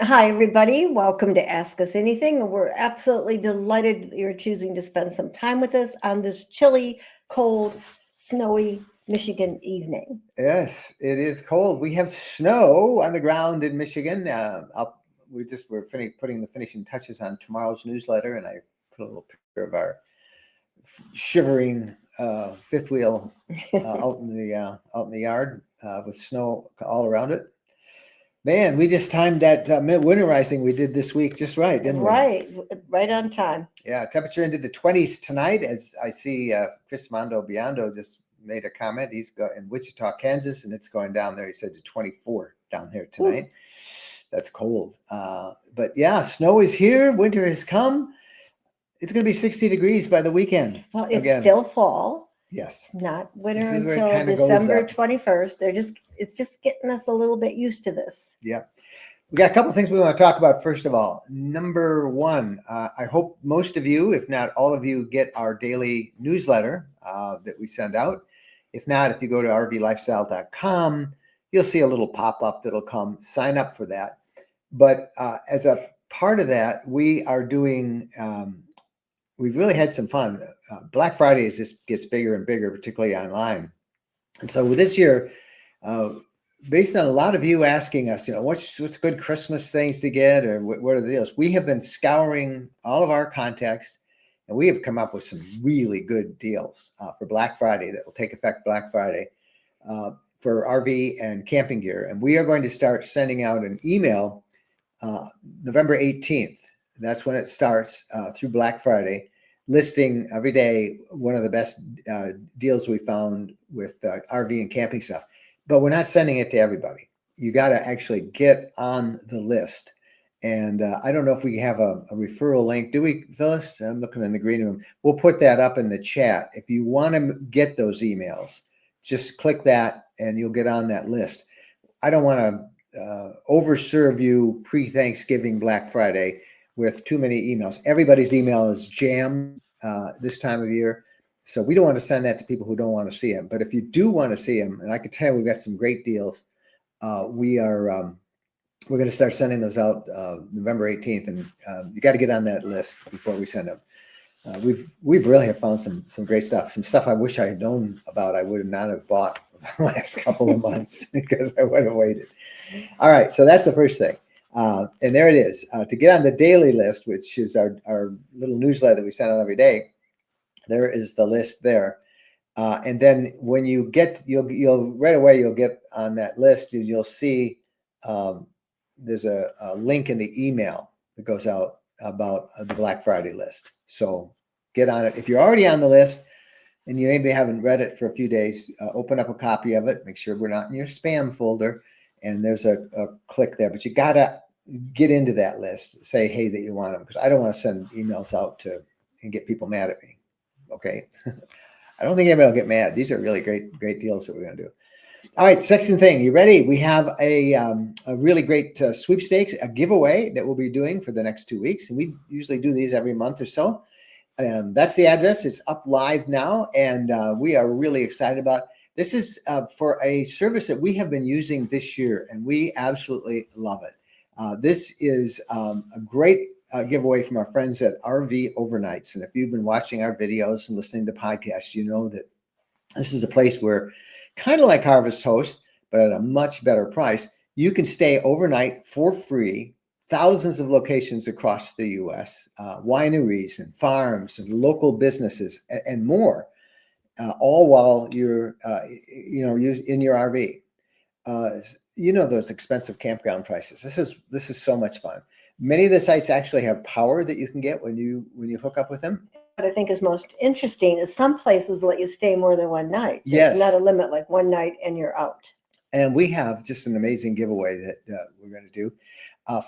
Hi, everybody. Welcome to Ask Us Anything. We're absolutely delighted that you're choosing to spend some time with us on this chilly, cold, snowy Michigan evening. Yes, it is cold. We have snow on the ground in Michigan. We're putting the finishing touches on tomorrow's newsletter, and I put a little picture of our shivering fifth wheel out in the yard with snow all around it. Man, we just timed that winterizing we did this week just right, didn't we? Right on time. Yeah, temperature into the 20s tonight. As I see, Chris Mondo Biondo just made a comment. He's in Wichita, Kansas, and it's going down there. He said to 24 down there tonight. Ooh. That's cold. But yeah, snow is here. Winter has come. It's going to be 60 degrees by the weekend. Well, it's still fall. Yes. Not winter until December 21st. It's just getting us a little bit used to this. Yeah. We got a couple of things we want to talk about. First of all, number one, I hope most of you, if not all of you, get our daily newsletter that we send out. If not, if you go to rvlifestyle.com, you'll see a little pop-up that'll come. Sign up for that. But as a part of that, we are doing, we've really had some fun. Black Friday just gets bigger and bigger, particularly online. And so with this year, based on a lot of you asking us, what's good Christmas things to get, or what are the deals? We have been scouring all of our contacts, and we have come up with some really good deals for Black Friday that will take effect Black Friday for RV and camping gear. And we are going to start sending out an email November 18th. That's when it starts through Black Friday, listing every day one of the best deals we found with RV and camping stuff. But we're not sending it to everybody. You got to actually get on the list. And I don't know if we have a referral link. Do we, Phyllis? I'm looking in the green room. We'll put that up in the chat. If you want to get those emails, just click that and you'll get on that list. I don't want to overserve you pre-Thanksgiving Black Friday with too many emails. Everybody's email is jammed this time of year. So we don't want to send that to people who don't want to see them. But if you do want to see them, and I can tell you we've got some great deals, we're going to start sending those out November 18th, and you got to get on that list before we send them. We've really have found some great stuff, some stuff I wish I had known about. I would not have bought the last couple of months because I would have waited. All right, so that's the first thing. And there it is. To get on the daily list, which is our little newsletter that we send out every day, there is the list there. And then when you get, you'll right away, you'll get on that list and you'll see there's a link in the email that goes out about the Black Friday list. So get on it. If you're already on the list and you maybe haven't read it for a few days, open up a copy of it. Make sure we're not in your spam folder. And there's a click there. But you got to get into that list. Say, hey, that you want them. Because I don't want to send emails out and get people mad at me. Okay. I don't think anybody will get mad. These are really great deals that we're going to do. All right, second thing. You ready? We have a really great sweepstakes, a giveaway that we'll be doing for the next 2 weeks. And we usually do these every month or so. That's the address. It's up live now. And we are really excited about it. This is for a service that we have been using this year, and we absolutely love it. This is a great giveaway from our friends at RV Overnights. And if you've been watching our videos and listening to podcasts, you know that this is a place where, kind of like Harvest Host, but at a much better price, you can stay overnight for free, thousands of locations across the U.S., wineries and farms and local businesses and more, all while you're, in your RV. Those expensive campground prices. This is so much fun. Many of the sites actually have power that you can get when you hook up with them. What I think is most interesting is some places let you stay more than one night. Yes. There's not a limit, like one night and you're out. And we have just an amazing giveaway that we're going to do.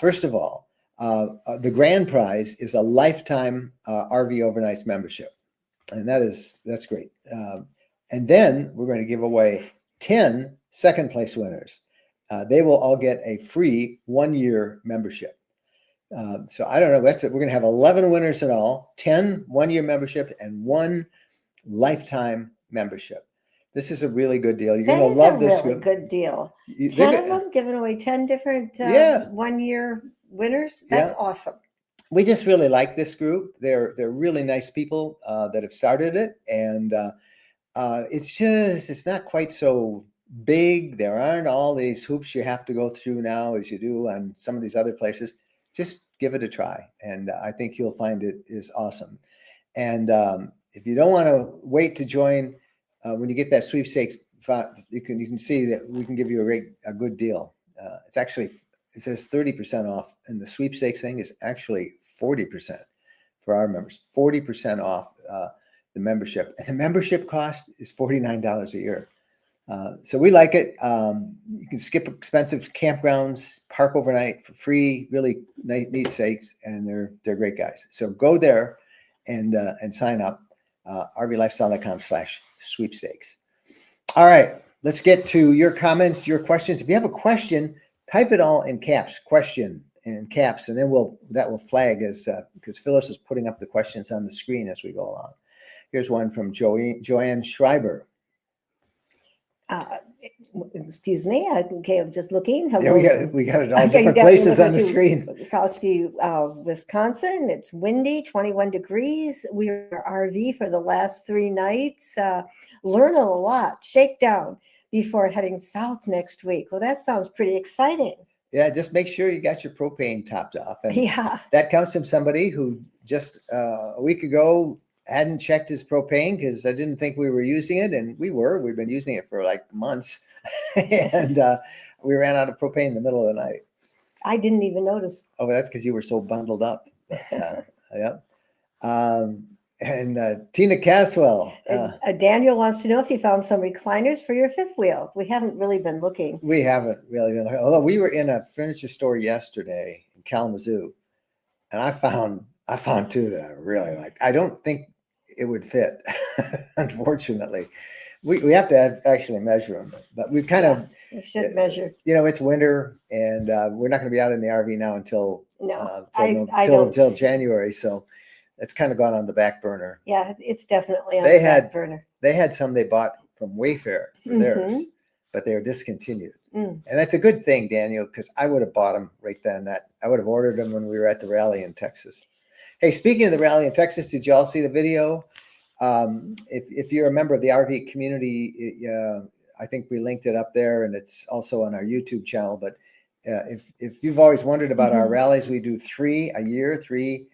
First of all, the grand prize is a lifetime RV Overnights membership. And that's great. And then we're going to give away 10 second place winners. They will all get a free 1-year membership. So I don't know. That's it. We're going to have 11 winners in all, 10 1-year membership and 1 lifetime membership. This is a really good deal. You're going to love this. That is a really good deal. 10 of them giving away 10 different 1-year winners. That's Yeah. awesome. We just really like this group. They're really nice people that have started it, and it's not quite so big. There aren't all these hoops you have to go through now as you do on some of these other places. Just give it a try, and I think you'll find it is awesome. And if you don't want to wait to join, when you get that sweepstakes, you can see that we can give you a good deal. It's actually, it says 30% off, and the sweepstakes thing is actually 40% for our members. 40% off the membership, and the membership cost is $49 a year. So we like it. You can skip expensive campgrounds, park overnight for free. Really neat sakes, and they're great guys. So go there and sign up. rvlifestyle.com/sweepstakes. All right, let's get to your comments, your questions. If you have a question, type it all in caps. Question in caps, and then that will flag as because Phyllis is putting up the questions on the screen as we go along. Here's one from Joanne Schreiber. Excuse me. Okay, I'm just looking. Yeah, Hello. we got it all different places on the screen. Kalski, Wisconsin. It's windy, 21 degrees. We were RV for the last 3 nights. Learn a lot. Shakedown before heading south next week. Well, that sounds pretty exciting. Yeah, just make sure you got your propane topped off. And yeah, that comes from somebody who just a week ago hadn't checked his propane because I didn't think we were using it, and we've been using it for like months. And we ran out of propane in the middle of the night. I didn't even notice. Oh, that's because you were so bundled up. But, yeah. And Tina Caswell. Daniel wants to know if you found some recliners for your fifth wheel. We haven't really been looking. We haven't really been looking. Although we were in a furniture store yesterday in Kalamazoo, and I found 2 that I really liked. I don't think it would fit, unfortunately. We have to actually measure them, but we kind of should measure. It's winter, and we're not going to be out in the RV now until January, so it's kind of gone on the back burner. Yeah, it's definitely on the back burner. They had some they bought from Wayfair for theirs, but they were discontinued, and that's a good thing, Daniel, because I would have bought them right then. I would have ordered them when we were at the rally in Texas. Hey, speaking of the rally in Texas, did you all see the video? If you're a member of the RV community, I think we linked it up there, and it's also on our YouTube channel. But if you've always wondered about our rallies, we do 3 a year, 3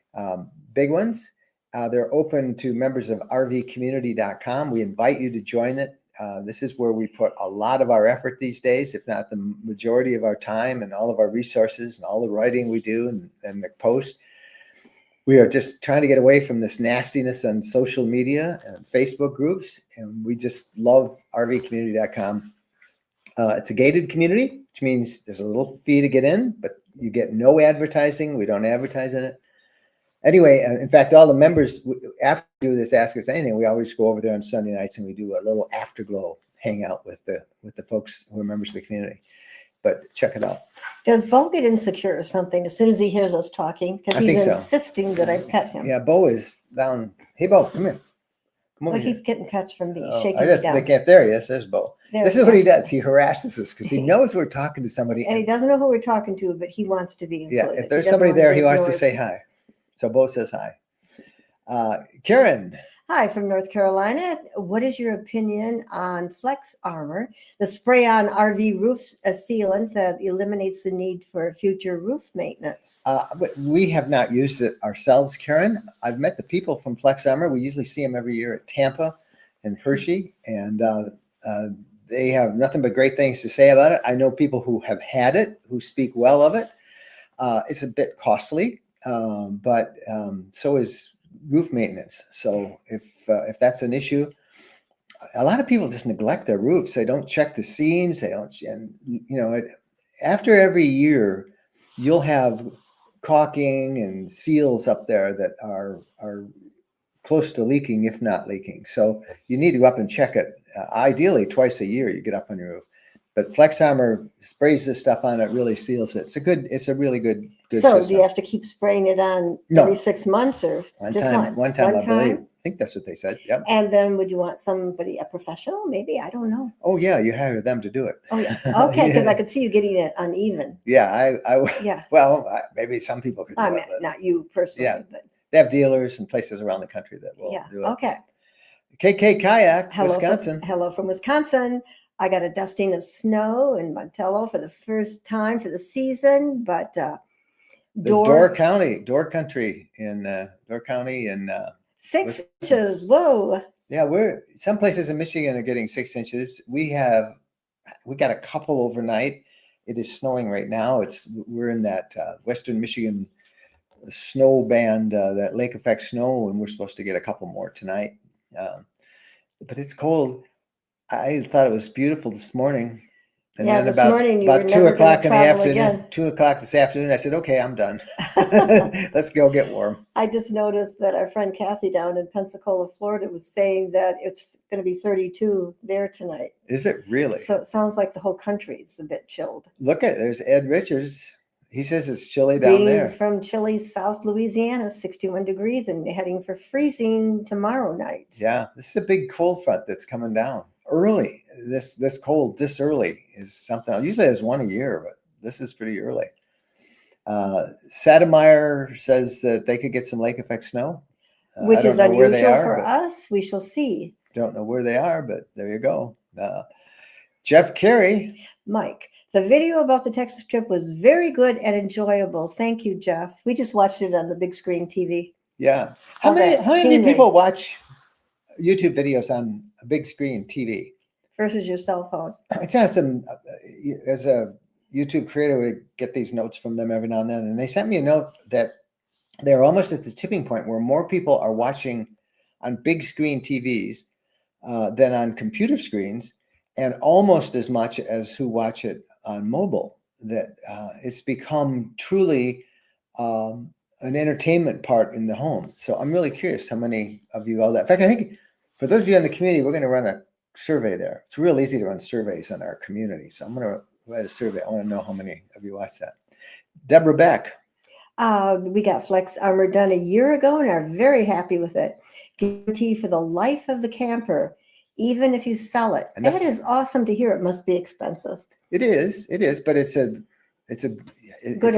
big ones. They're open to members of rvcommunity.com. We invite you to join it. This is where we put a lot of our effort these days, if not the majority of our time and all of our resources and all the writing we do and the post. We are just trying to get away from this nastiness on social media and Facebook groups, and we just love rvcommunity.com. It's a gated community, which means there's a little fee to get in, but you get no advertising. We don't advertise in it. Anyway, in fact, all the members, after we do this Ask Us Anything, we always go over there on Sunday nights and we do a little Afterglow hangout with the folks who are members of the community. But check it out. Does Bo get insecure or something as soon as he hears us talking? Because he's insisting that I pet him. Yeah, Bo is down. Hey, Bo, come here. Come over he's getting pets from me, shaking me down. There he is. There's Bo. This is what he does. He harasses us because he knows we're talking to somebody. And he doesn't know who we're talking to, but he wants to be included. Yeah, if there's somebody there, he wants to say hi. So Bo says hi. Karen. Hi from North Carolina. What is your opinion on Flex Armor, the spray-on RV roof sealant that eliminates the need for future roof maintenance? We have not used it ourselves, Karen. I've met the people from Flex Armor. We usually see them every year at Tampa and Hershey, and they have nothing but great things to say about it. I know people who have had it, who speak well of it. It's a bit costly, but so is roof maintenance. So if that's an issue, a lot of people just neglect their roofs. They don't check the seams. They don't, and after every year, you'll have caulking and seals up there that are close to leaking, if not leaking. So you need to go up and check it. Ideally, twice a year, you get up on your roof. But Flex Armor sprays this stuff on, it really seals it. It's a really good So system. do you have to keep spraying it on No. every 6 months or One just time, one I believe. time? I think that's what they said. Yep. And then would you want somebody, a professional? Maybe, I don't know. Oh yeah, you hire them to do it. Oh yeah, okay, because Yeah. I could see you getting it uneven. Yeah, Yeah, well, maybe some people could do I it, mean, but not you personally, Yeah. but they have dealers and places around the country that will yeah, do it. okay. KK Kayak, Hello Wisconsin. hello from Wisconsin. I got a dusting of snow in Montello for the first time for the season, but The Door Country in Door County, and 6 inches. Whoa. yeah, some places in Michigan are getting 6 inches. We got a couple overnight. It is snowing right now. We're in that Western Michigan snow band, that lake effect snow, and we're supposed to get a couple more tonight. But it's cold. I thought it was beautiful this morning. And Yeah, then this about morning you were 2 never gonna o'clock in the travel afternoon, again. 2 o'clock this afternoon, I said, okay, I'm done. Let's go get warm. I just noticed that our friend Kathy down in Pensacola, Florida, was saying that it's going to be 32 there tonight. Is it really? So it sounds like the whole country is a bit chilled. There's Ed Richards. He says it's chilly down Greetings there. from chilly South Louisiana, 61 degrees, and heading for freezing tomorrow night. Yeah, this is a big cold front that's coming down early. This cold this early is something. Usually there's one a year, but this is pretty early. Sademeyer says that they could get some lake effect snow, Which is unusual for but us. We shall see. don't know where they are, but there you go. Jeff Carey. Mike, the video about the Texas trip was very good and enjoyable. Thank you, Jeff. We just watched it on the big screen TV. Yeah. How many people watch YouTube videos on a big screen TV versus your cell phone? It's awesome. As a YouTube creator, we get these notes from them every now and then, and they sent me a note that they're almost at the tipping point where more people are watching on big screen TVs than on computer screens, and almost as much as who watch it on mobile. That it's become truly an entertainment part in the home. So I'm really curious how many of you all that. In fact, I think for those of you in the community, we're going to run a survey there. It's real easy to run surveys on our community. So I'm going to write a survey. I want to know how many of you watch that. Deborah Beck. We got Flex Armor done a year ago and are very happy with it. Guarantee for the life of the camper, even if you sell it. And that is awesome to hear. It must be expensive. It is, but it's a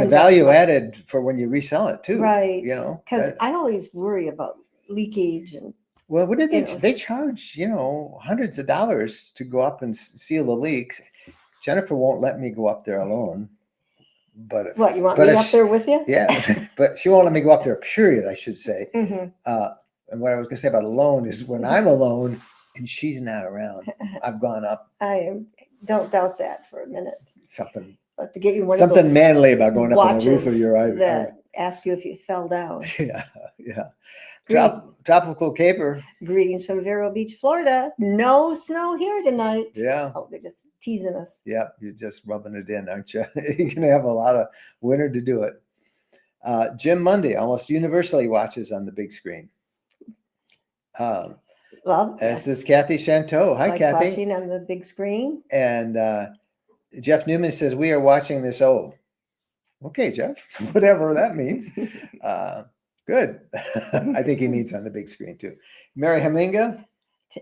value added for when you resell it too. Right. You know, because I always worry about leakage and. Well, what did they charge? Hundreds of dollars to go up and seal the leaks. Jennifer won't let me go up there alone. But what, you want me up there with you? Yeah, but she won't let me go up there. Period, I should say. Mm-hmm. And what I was going to say about alone is when I'm alone and she's not around, I've gone up. Don't doubt that for a minute. Something. But to get you one something of those manly about going up on the roof of your that ask you if you fell down. Yeah. Tropical caper. Greetings from Vero Beach, Florida. No snow here tonight. Yeah. Oh, they're just teasing us. Yeah, you're just rubbing it in, aren't you? You're gonna have a lot of winter to do it. Jim Mundy almost universally watches on the big screen. As does Kathy Chanteau. Hi, Kathy. Watching on the big screen. And Jeff Newman says we are watching this. Oh, okay, Jeff. Whatever that means. Good. I think he means on the big screen too. Mary Haminga.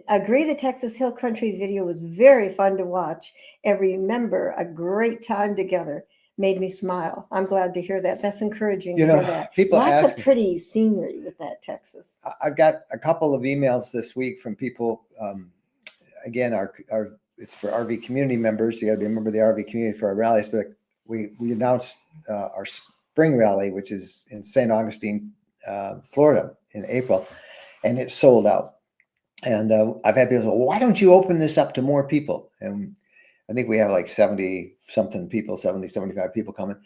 Agree, the Texas Hill Country video was very fun to watch and remember a great time together. Made me smile. I'm glad to hear that. That's encouraging to hear that. People Lots of pretty scenery with that Texas. I've got a couple of emails this week from people. Again, it's for RV community members. You got to be a member of the RV community for our rallies. But we announced our spring rally, which is in St. Augustine, Florida, in April, and it's sold out. And I've had people say, well, why don't you open this up to more people? And I think we have like 70-something people, 70, 75 people coming.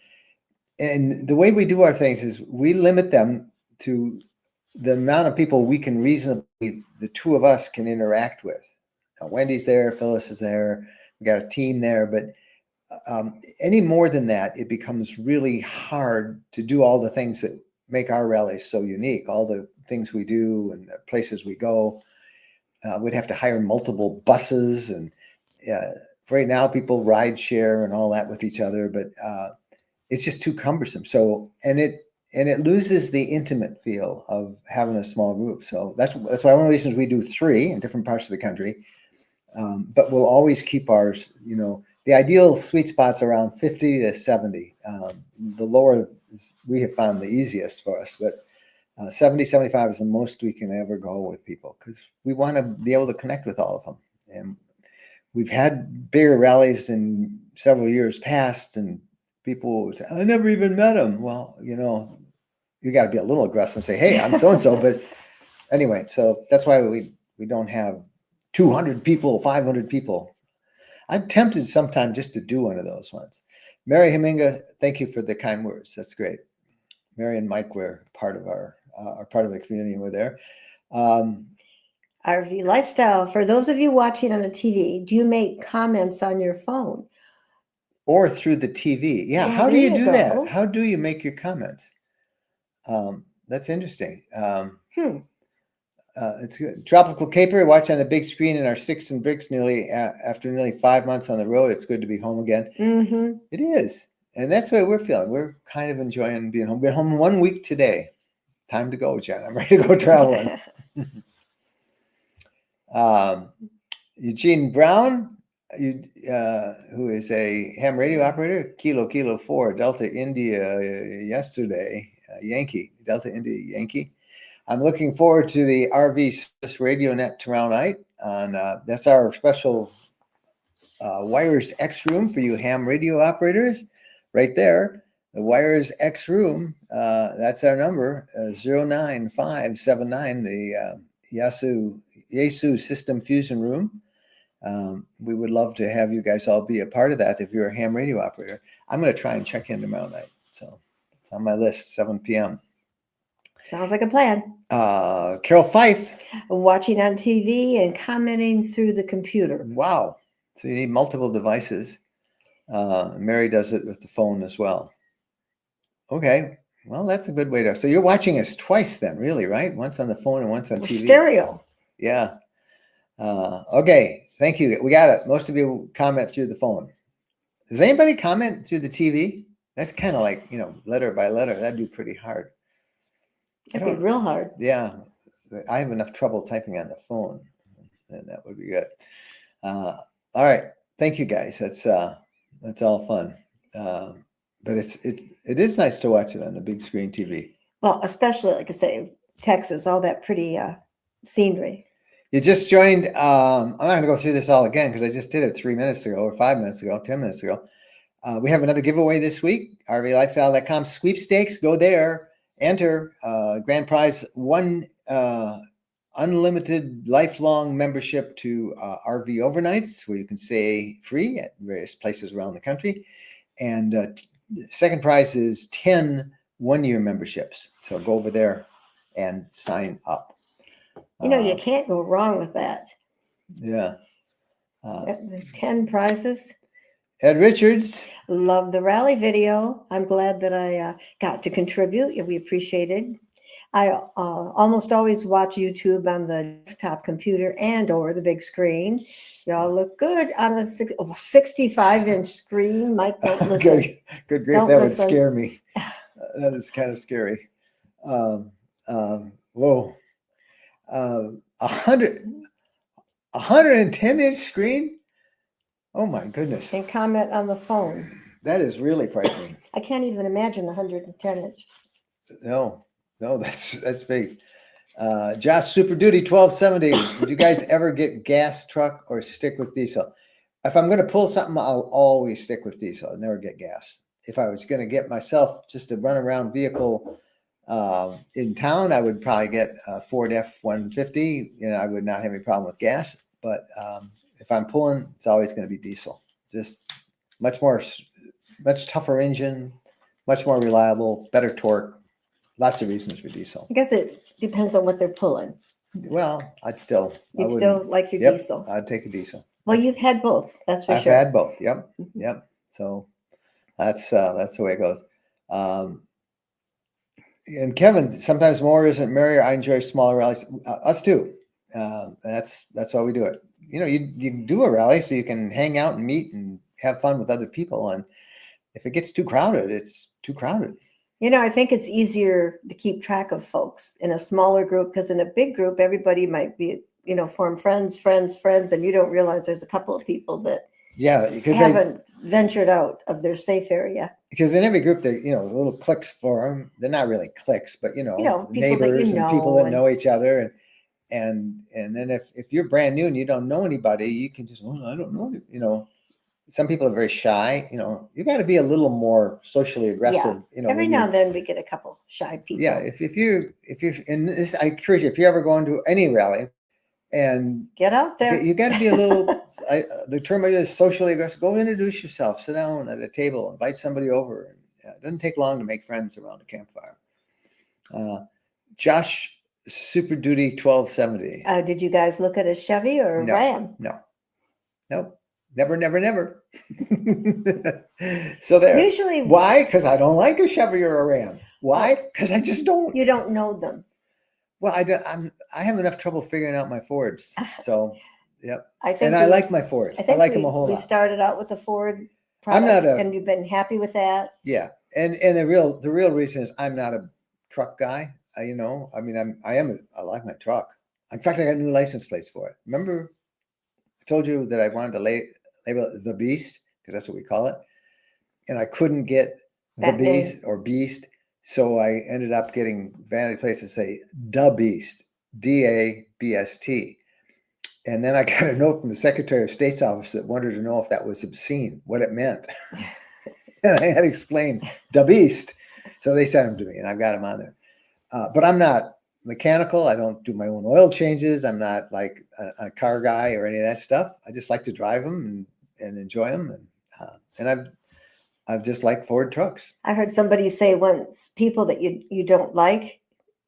And the way we do our things is we limit them to the amount of people we can reasonably, the two of us can interact with. Now, Wendy's there, Phyllis is there, we got a team there, but any more than that, it becomes really hard to do all the things that make our rallies so unique, all the things we do and the places we go. We'd have to hire multiple buses and right now people ride share and all that with each other, but it's just too cumbersome. So, and it loses the intimate feel of having a small group. So that's why one of the reasons we do 3 in different parts of the country. But we'll always keep ours, the ideal sweet spot's around 50 to 70. The lower we have found the easiest for us, but 70, 75 is the most we can ever go with people because we want to be able to connect with all of them. And we've had bigger rallies in several years past, and people would say, I never even met him. Well, you got to be a little aggressive and say, hey, I'm so-and-so. But anyway, so that's why we don't have 200 people, 500 people. I'm tempted sometime just to do one of those ones. Mary Haminga, thank you for the kind words. That's great. Mary and Mike were part of are part of the community. We're there. RV Lifestyle. For those of you watching on the TV, do you make comments on your phone? Or through the TV. Yeah. How do you do that? How do you make your comments? That's interesting. It's good. Tropical Caper, watch on the big screen in our sticks and bricks after nearly 5 months on the road. It's good to be home again. Mm-hmm. It is. And that's the way we're feeling. We're kind of enjoying being home. Been home 1 week today. Time to go, Jen. I'm ready to go traveling. Eugene Brown, who is a ham radio operator, Kilo 4, Delta India yesterday, Yankee, Delta India Yankee. I'm looking forward to the RV Service Radio Net tomorrow night. That's our special Wires X room for you ham radio operators. Right there, the Wires X room. That's our number, 09579, the Yaesu System Fusion room. We would love to have you guys all be a part of that if you're a ham radio operator. I'm going to try and check in tomorrow night. So it's on my list, 7 p.m. Sounds like a plan. Carol Fife. Watching on TV and commenting through the computer. Wow. So you need multiple devices. Mary does it with the phone as well. Okay. Well, that's a good way to. So you're watching us twice then, really, right? Once on the phone and once on TV. Stereo. Yeah. Okay. Thank you. We got it. Most of you comment through the phone. Does anybody comment through the TV? That's kind of like, letter by letter. That'd be pretty hard. That'd be real hard. Yeah. I have enough trouble typing on the phone. And that would be good. All right. Thank you, guys. That's all fun. But it is nice to watch it on the big screen TV. Well, especially, like I say, Texas, all that pretty scenery. You just joined. I'm not going to go through this all again because I just did it 3 minutes ago or 5 minutes ago, 10 minutes ago. We have another giveaway this week, rvlifestyle.com sweepstakes. Go there, enter. Grand prize, 1 unlimited lifelong membership to RV overnights where you can stay free at various places around the country. And second prize is 10 one-year memberships. So go over there and sign up. You can't go wrong with that. Yeah. 10 prizes. Ed Richards. Love the rally video. I'm glad that I got to contribute. We appreciate it. I almost always watch YouTube on the desktop computer and or the big screen. Y'all look good on a 65-inch screen. Mike, don't listen. Good grief, that would scare me. That is kind of scary. Whoa. 110-inch screen? Oh my goodness. And comment on the phone. That is really frightening. I can't even imagine 110-inch. No, that's big. Josh Super Duty 1270. Would you guys ever get gas truck or stick with diesel? If I'm going to pull something, I'll always stick with diesel. I'll never get gas. If I was going to get myself just a run around vehicle in town, I would probably get a Ford F-150. I would not have any problem with gas. But if I'm pulling, it's always going to be diesel. Just much tougher engine, much more reliable, better torque. Lots of reasons for diesel. I guess it depends on what they're pulling. Well, You'd still like your diesel. I'd take a diesel. Well, you've had both. That's for sure. I've had both. Yep. So that's the way it goes. And Kevin, sometimes more isn't merrier. I enjoy smaller rallies. Us too. That's why we do it. you do a rally so you can hang out and meet and have fun with other people. And if it gets too crowded, it's too crowded. I think it's easier to keep track of folks in a smaller group, because in a big group, everybody might be, form friends, and you don't realize there's a couple of people that because haven't ventured out of their safe area. Because in every group, they little cliques form. They're not really cliques, but people neighbors that and people that and know each other. And then if you're brand new and you don't know anybody, you can just, I don't know. Some people are very shy. You got to be a little more socially aggressive. Every now and then we get a couple shy people. Yeah, if you're in this, I encourage you, if you're ever going to any rally, and get out there, you got to be a little. The term is socially aggressive. Go introduce yourself. Sit down at a table. Invite somebody over. It doesn't take long to make friends around a campfire. Josh, Super Duty 1270. Did you guys look at a Chevy or a Ram? No. Never. So there. Usually, why? Because I don't like a Chevy or a Ram. Why? Because I just don't. You don't know them. Well, I have enough trouble figuring out my Fords. So, yep. I like my Fords. I like them a whole lot. We started out with the Ford product, and you've been happy with that. Yeah, and the real reason is I'm not a truck guy. I like my truck. In fact, I got new license plates for it. Remember, I told you that I wanted to label it the Beast, because that's what we call it, and I couldn't get the Beast or Beast. So I ended up getting vanity plates that say "Da Beast," DABST. And then I got a note from the Secretary of State's office that wanted to know if that was obscene, what it meant. And I had to explain "Da Beast." So they sent them to me, and I've got them on there. But I'm not mechanical. I don't do my own oil changes. I'm not like a car guy or any of that stuff. I just like to drive them and enjoy them. And I've just liked Ford trucks. I heard somebody say once, people that you don't like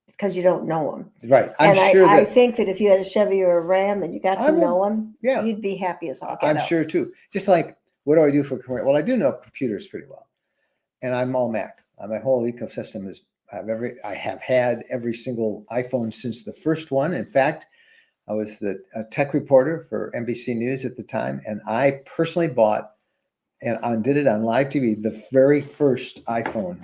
because you don't know them. Right. I think that if you had a Chevy or a Ram and you got to know them, yeah, you'd be happy as all get I'm out. sure too. Just like, what do I do for career? Well, I do know computers pretty well, and I'm all Mac. My whole ecosystem is. I have had every single iPhone since the first one. In fact, I was a tech reporter for NBC News at the time, and I personally bought and did it on live TV, the very first iPhone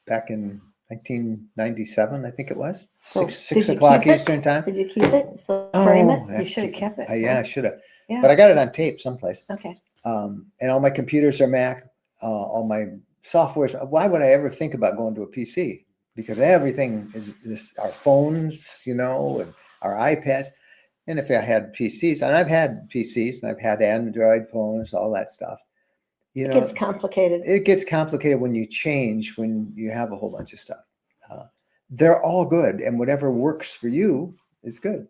back in 1997, I think it was. So 6 o'clock Eastern time. Did you keep it? So frame it? You should have kept it. Yeah, I should have. Yeah. But I got it on tape someplace. Okay. And all my computers are Mac. All my software. Why would I ever think about going to a PC? Because everything is our phones, and our iPads. And if I had PCs, and I've had PCs, and I've had Android phones, all that stuff. It gets complicated. It gets complicated when you have a whole bunch of stuff. They're all good, and whatever works for you is good.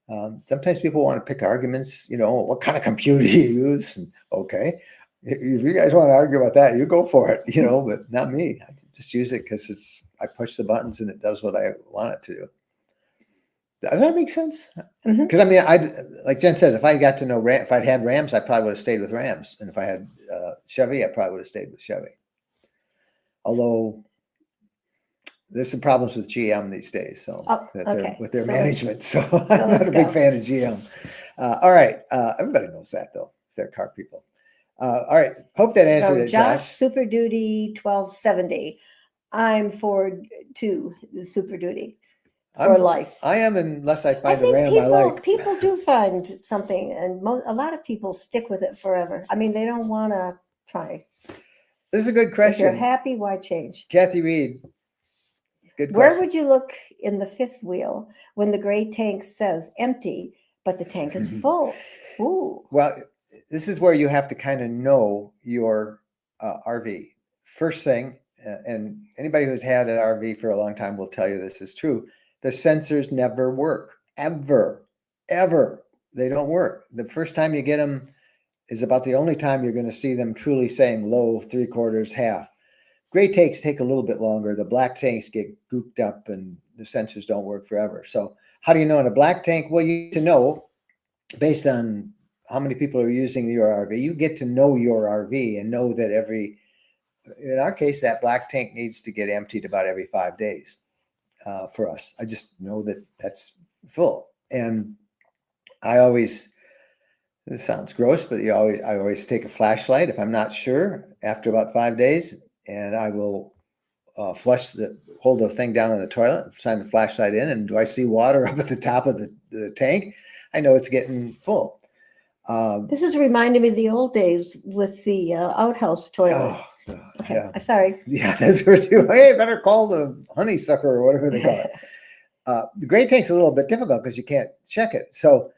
Sometimes people want to pick arguments, what kind of computer you use. And, okay, if you guys want to argue about that, you go for it, but not me. I just use it because I push the buttons and it does what I want it to do. Does that make sense? Because like Jen says, if I got to know if I'd had Rams, I probably would have stayed with Rams, and if I had Chevy, I probably would have stayed with Chevy. Although there's some problems with GM these days, with their management. So I'm not a big fan of GM. All right, everybody knows that though. They're car people. All right, hope that answered it, Josh. Super Duty 1270. I'm Ford too, the Super Duty for life. I am, unless I find a Ram I like. People do find something, and a lot of people stick with it forever. They don't want to try. This is a good question. If you're happy, why change? Kathy Reed. Good question. Where would you look in the fifth wheel when the gray tank says empty, but the tank is full? Ooh. Well, this is where you have to kind of know your RV. First thing, and anybody who's had an RV for a long time will tell you this is true. The sensors never work, ever. They don't work. The first time you get them is about the only time you're going to see them truly saying low, 3/4, half. Gray tanks take a little bit longer. The black tanks get gooped up and the sensors don't work forever. So how do you know in a black tank? Well, you need to know based on how many people are using your RV. You get to know your RV and know that in our case, that black tank needs to get emptied about every 5 days for us. I just know that that's full. And I always This sounds gross, but I always take a flashlight if I'm not sure after about 5 days, and I will hold the thing down on the toilet, shine the flashlight in, and do I see water up at the top of the tank? I know it's getting full. This is reminding me of the old days with the outhouse toilet. Oh, Okay, yeah. sorry. Yeah, that's what you. Hey, better call the honeysucker or whatever they call it. The gray tank's a little bit difficult because you can't check it. So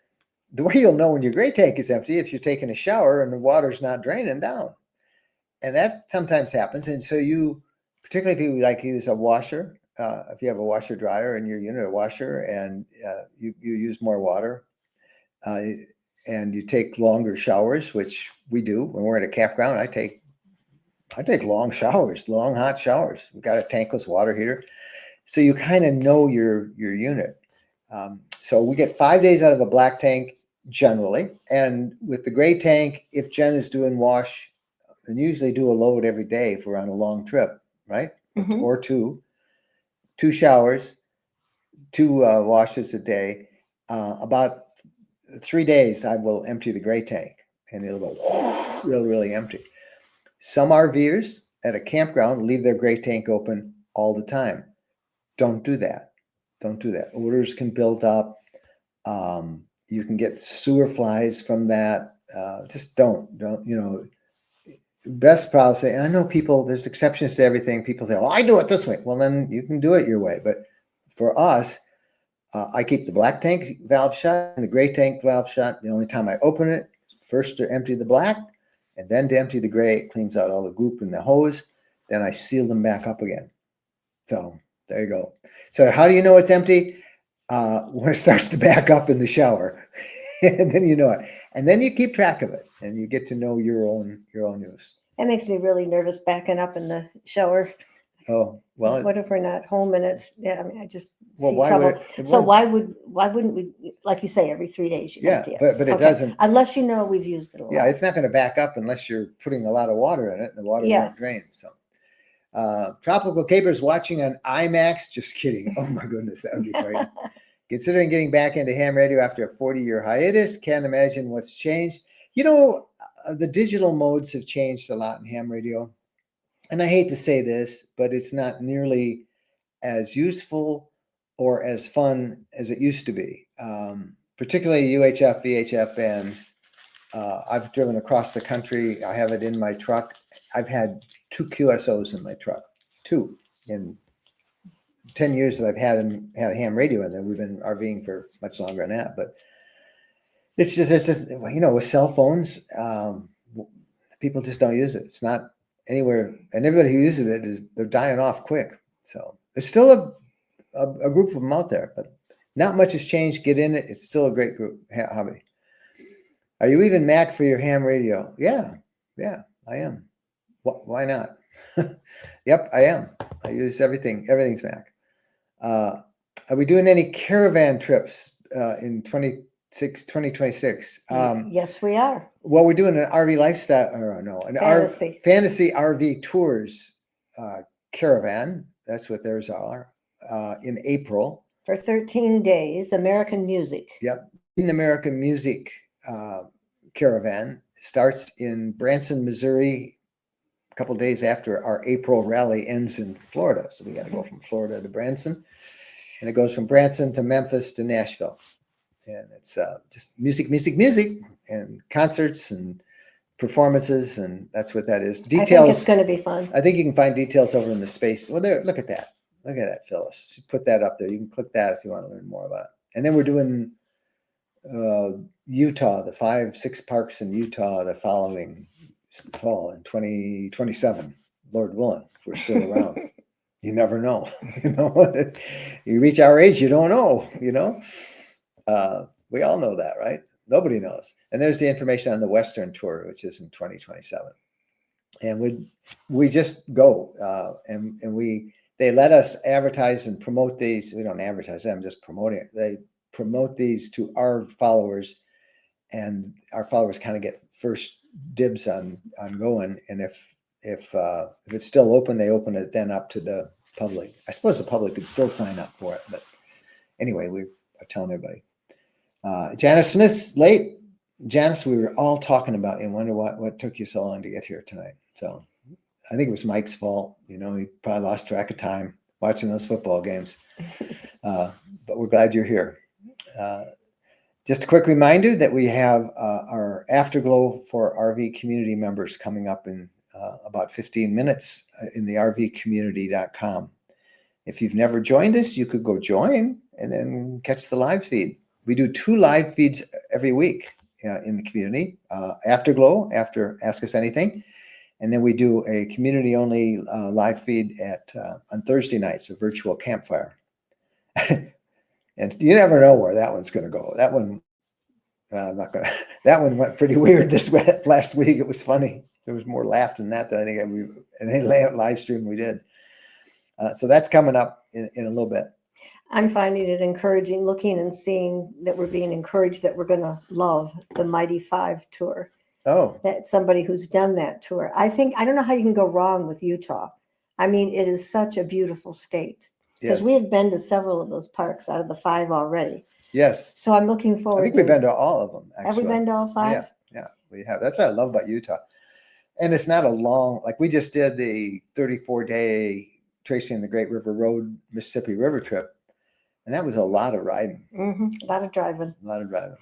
the way you'll know when your gray tank is empty if you're taking a shower and the water's not draining down, and that sometimes happens. And so you, particularly if you like use a washer, if you have a washer dryer in your unit, a washer, and you use more water, and you take longer showers, which we do when we're at a campground. I take long showers, long hot showers. We've got a tankless water heater. So you kind of know your unit. So we get 5 days out of a black tank generally. And with the gray tank, if Jen is doing wash, and usually do a load every day if we're on a long trip, right? Mhm. Or two showers, 2 washes a day. About 3 days, I will empty the gray tank and it'll go really empty. Some RVers at a campground leave their gray tank open all the time. Don't do that. Don't do that. Odors can build up. You can get sewer flies from that. Just don't, best policy. And I know people, there's exceptions to everything. People say, I do it this way. Well, then you can do it your way. But for us, I keep the black tank valve shut and the gray tank valve shut. The only time I open it, first to empty the black and then to empty the gray. It cleans out all the goop in the hose. Then I seal them back up again. So there you go. So how do you know it's empty? When it starts to back up in the shower, and then you know it, and then you keep track of it, and you get to know your own use. That makes me really nervous backing up in the shower. Oh well. What if we're not home and it's, yeah, I mean, I just Well, see why trouble. would So why wouldn't we, like you say, every 3 days you Yeah, empty it? but it Okay. doesn't. Unless you know we've used it a lot. Yeah, it's not going to back up unless you're putting a lot of water in it, and the water Yeah. won't drain. So, Tropical Capers watching on IMAX. Just kidding. Oh my goodness, that would be great. Considering getting back into ham radio after a 40-year hiatus, can't imagine what's changed. The digital modes have changed a lot in ham radio. And I hate to say this, but it's not nearly as useful or as fun as it used to be. Particularly UHF, VHF bands. I've driven across the country. I have it in my truck. I've had 2 QSOs in my truck, 2 in 10 years that I've had a ham radio in there. We've been RVing for much longer than that, but it's just with cell phones, people just don't use it. It's not anywhere, and everybody who uses it they're dying off quick. So there's still a group of them out there, but not much has changed. Get in it. It's still a great group hobby. Are you even Mac for your ham radio? Yeah, I am. Why not? Yep, I am. I use everything. Everything's Mac. Are we doing any caravan trips in 2026? Yes, we are. Well, we're doing an RV lifestyle, fantasy RV tours caravan. That's what theirs are in April. For 13 days, American music. Yep. In American music caravan starts in Branson, Missouri, a couple of days after our April rally ends in Florida. So we got to go from Florida to Branson, and it goes from Branson to Memphis to Nashville. And it's just music, and concerts and performances, and that's what that is. Details. I think it's going to be fun. I think you can find details over in the space. Well, there, look at that. Look at that, Phyllis. She put that up there. You can click that if you want to learn more about it. And then we're doing Utah, the 5-6 parks in Utah the following fall in 2027, Lord willing, if we're still around. You never know. You reach our age, you don't know. We all know that, right? Nobody knows. And there's the information on the Western tour, which is in 2027. And we just go and they let us advertise and promote these. We don't advertise them, just promoting it. They promote these to our followers, and our followers kind of get first dibs on going. And if it's still open, they open it then up to the public. I suppose the public could still sign up for it, but anyway, we are telling everybody. Janice Smith's late. Janice, we were all talking about you and wonder what took you so long to get here tonight. So I think it was Mike's fault. You know, he probably lost track of time watching those football games. But we're glad you're here. Just a quick reminder that we have our Afterglow for RV community members coming up in about 15 minutes in the rvcommunity.com. If you've never joined us, you could go join and then catch the live feed. We do 2 live feeds every week in the community. Afterglow, after Ask Us Anything. And then we do a community-only live feed on Thursday nights, a virtual campfire. And you never know where that one's going to go. That one, I'm not going to. That one went pretty weird this last week. It was funny. There was more laugh than that than I think in any live stream we did. So that's coming up in a little bit. I'm finding it encouraging, looking and seeing that we're being encouraged that we're going to love the Mighty 5 tour. Oh, That's somebody who's done that tour. I don't know how you can go wrong with Utah. I mean, it is such a beautiful state. Because yes. we have been to several of those parks out of the 5 already. Yes. So I'm looking forward. I think we've been to all of them, actually. Have we been to all 5? Yeah, we have. That's what I love about Utah. And it's not a long, like we just did the 34-day Tracing the Great River Road Mississippi River trip. And that was a lot of riding. A lot of driving. A lot of driving.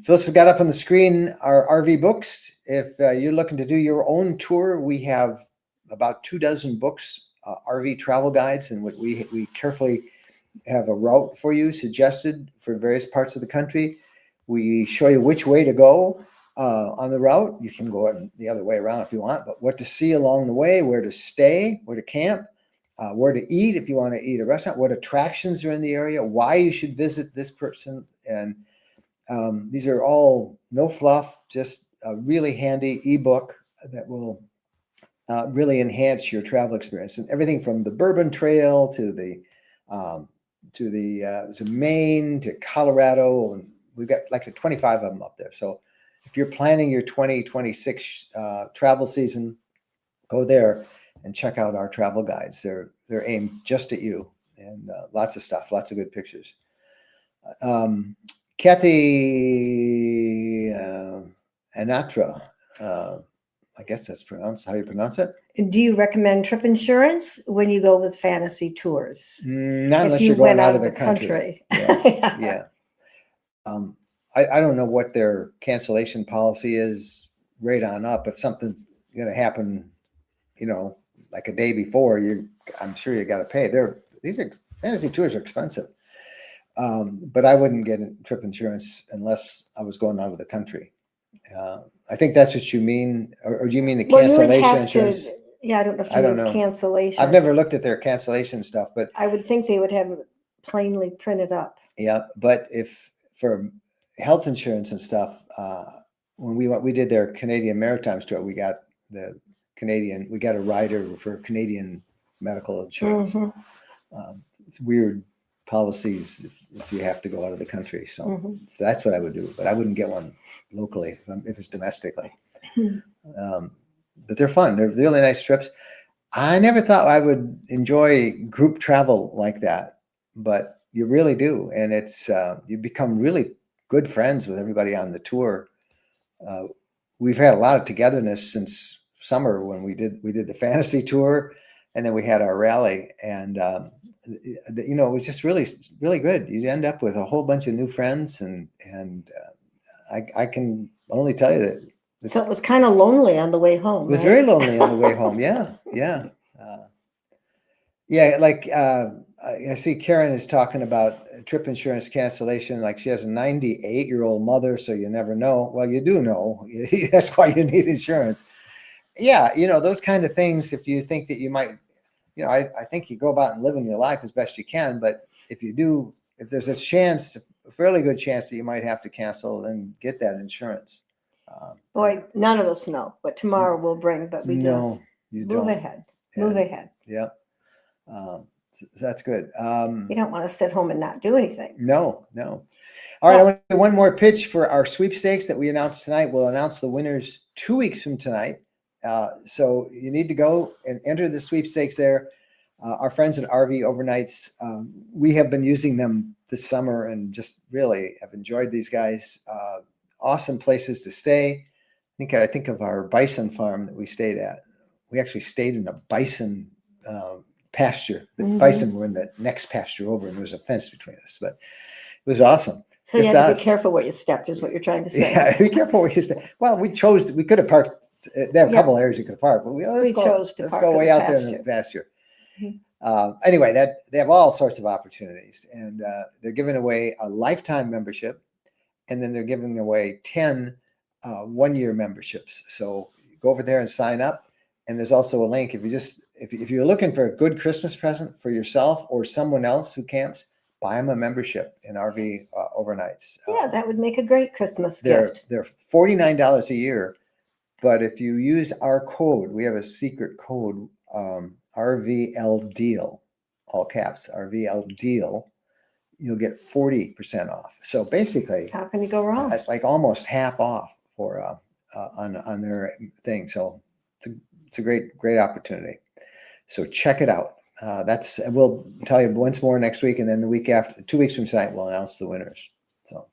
Phyllis has got up on the screen our RV books. If you're looking to do your own tour, we have about 24 books, RV travel guides, and we carefully have a route for you suggested for various parts of the country. We show you which way to go on the route. You can go the other way around if you want, but what to see along the way, where to stay, where to camp, where to eat if you want to eat at a restaurant, what attractions are in the area, why you should visit this person. And these are all no fluff, just a really handy ebook that will really enhance your travel experience. And everything from the Bourbon Trail to Maine to Colorado, and we've got like 25 of them up there. So if you're planning your 2026 travel season, go there and check out our travel guides. They're aimed just at you, and lots of stuff, lots of good pictures. Kathy Anatra, I guess that's how you pronounce it. Do you recommend trip insurance when you go with fantasy tours? Not unless you're going out of the country. Yeah. Yeah. I don't know what their cancellation policy is right on up. If something's going to happen, like a day before, I'm sure you got to pay. Fantasy tours are expensive. But I wouldn't get trip insurance unless I was going out of the country. I think that's what you mean, or do you mean the cancellation insurance? I don't know if you mean cancellation. I've never looked at their cancellation stuff, but I would think they would have it plainly printed up. Yeah, but if for health insurance and stuff, when we did their Canadian Maritimes tour, we got a rider for Canadian medical insurance. It's weird policies if you have to go out of the country. So that's what I would do, but I wouldn't get one locally if it's domestically. But they're fun. They're really nice trips. I never thought I would enjoy group travel like that, but you really do. And it's you become really good friends with everybody on the tour. We've had a lot of togetherness since summer when we did the fantasy tour, and then we had our rally, and it was just really, really good. You end up with a whole bunch of new friends, and I can only tell you that. So it was kind of lonely on the way home. It was very lonely on the way home. Yeah. Like I see Karen is talking about trip insurance cancellation. Like she has a 98-year-old mother, so you never know. Well, you do know. That's why you need insurance. Yeah, those kind of things. If you think that you might, I think you go about and living your life as best you can. But if there's a fairly good chance that you might have to cancel, then get that insurance. Boy, none of us know what tomorrow will bring, but we just move ahead. Move ahead. Yeah. That's good. You don't want to sit home and not do anything. No. All right, I want to do one more pitch for our sweepstakes that we announced tonight. We'll announce the winners 2 weeks from tonight. So you need to go and enter the sweepstakes there. Our friends at RV Overnights, we have been using them this summer and just really have enjoyed these guys. awesome places to stay. I think of our bison farm that we stayed at. We actually stayed in a bison pasture. The bison were in the next pasture over, and there was a fence between us. But it was awesome. So you had to be careful where you stepped, is what you're trying to say. Yeah, be careful where you stay. Well, we could have parked. They have a couple areas you could park, but let's go way out there in the pasture. Anyway, they have all sorts of opportunities, and they're giving away a lifetime membership, and then they're giving away 10 one-year memberships. So go over there and sign up. And there's also a link if you're looking for a good Christmas present for yourself or someone else who camps, buy them a membership in RV overnights. Yeah, that would make a great Christmas gift. gift. They're $49 a year, but if you use our code, we have a secret code, RVL deal, all caps, RVL deal, you'll get 40% off. So basically, how can you go wrong? It's like almost half off for on their thing. So it's a great opportunity. So check it out. We'll tell you once more next week, and then the week after, 2 weeks from tonight, we'll announce the winners. So,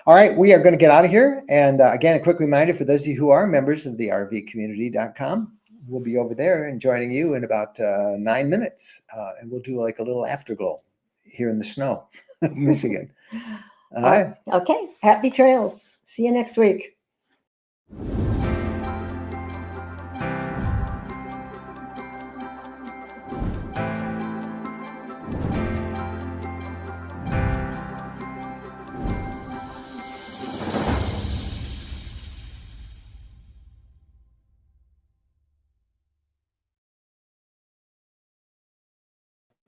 all right, we are going to get out of here. And again, a quick reminder for those of you who are members of the RVcommunity.com, we'll be over there and joining you in about 9 minutes, and we'll do like a little afterglow here in the snow, Michigan. All right. Okay. Happy trails. See you next week.